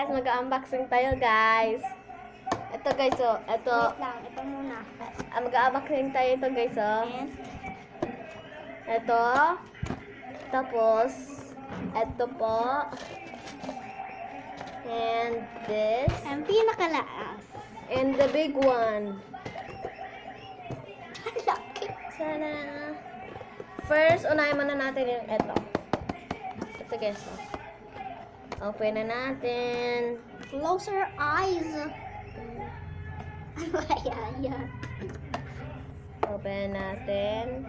guys, mag-unboxing tayo guys. Ito guys, oh. Ito. Wait lang, ito muna. Mag-unboxing tayo ito guys, oh. And, Ito. Tapos, ito po. And this. ang pinakalaas. And the big one. Ang laki. Tada! First, unahin muna natin yung ito. Ito guys, oh. Open na natin. Close your eyes. Ano kaya yan? Open natin.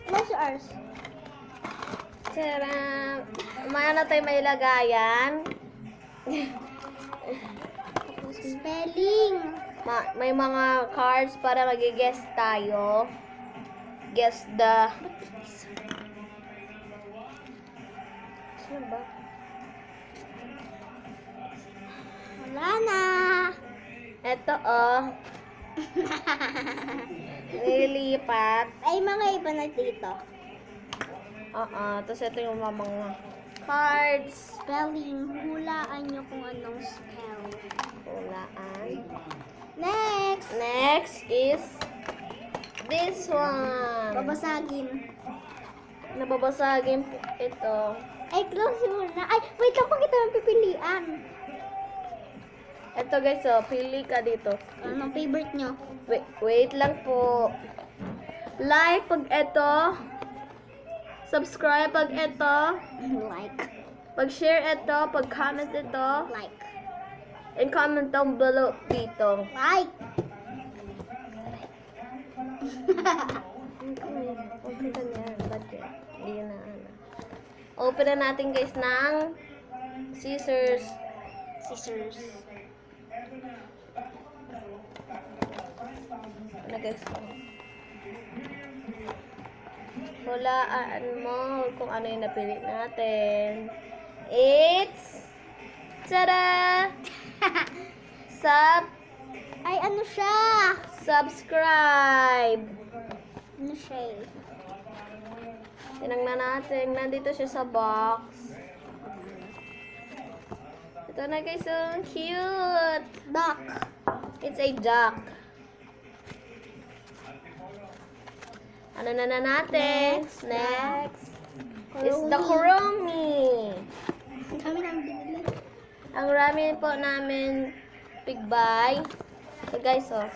Close your eyes. Tada! Maya na tayo may lagayan. Spelling. May mga cards para mag-guess tayo. Guess the... Saan ba? Wala na. Ito, oh. Nililipat. Ay, mga iba na dito. Tapos ito yung mga cards. Spelling. Hulaan nyo kung anong spell. Hulaan. Next. Next is this one. Babasagin. Nababasagin po ito. Ay, close mo na. Ay, wait lang, bakit naman pipilian? Ito guys, oh. Pili ka dito. Anong favorite nyo? Wait lang po. Like pag ito. Subscribe pag ito. Like. Pag share ito. Pag comment ito. Like. And comment down below dito. Like. Open na yan. Bakit? Hindi na ano. Open na natin guys ng scissors. Scissors. Ano guys? Hulaan mo kung ano yung napili natin. It's... Tada! Ay, ano siya? Subscribe! Ano siya eh? Tinangnan natin. Nandito siya sa box. Ito na guys. So cute! Duck. It's a duck. Ano na natin? Next. Is the Kuromi. Ang dami nang binili. Ang ramen po namin pigbay. So guys, oh.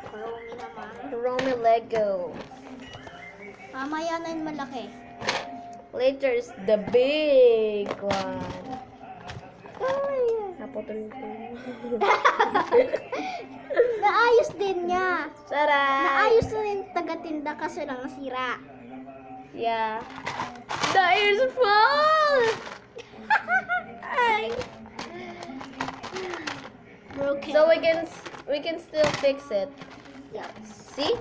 Kuromi naman. Kuromi Lego. Mamaya na yung malaki. Later is the big one. Ay, naputol ko. Naayos din niya. Saray! Naayos na rin taga-tinda kasi lang nasira. Yeah. The ears fall! Ay. Broken. So we can still fix it. Yes. See?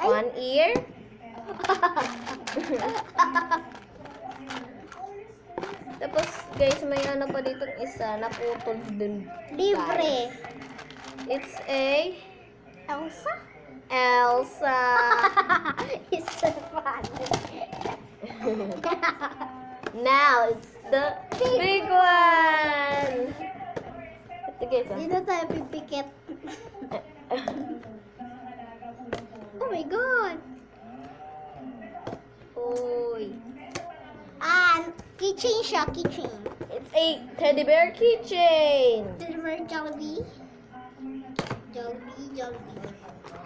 Ay. One ear. Tapos guys, may ano pa dito isa naputol dun. Libre. It's a Elsa? Elsa. It's so funny. Now it's the big one. Ito guys. Dito tayo pipikit. Oh my God. Uy. And keychain siya, keychain. It's a teddy bear keychain. Silver Jollibee. Jollibee.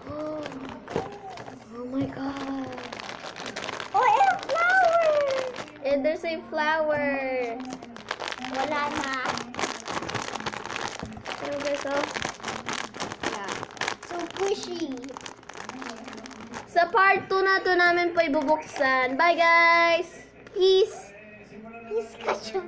Oh my god. Oh, and flower! And there's a flower. Wala na. Ano guys, oh? Yeah. So pushy. Sa part 2 na to namin po ibubuksan. Bye guys! Peace! Peace ka siya.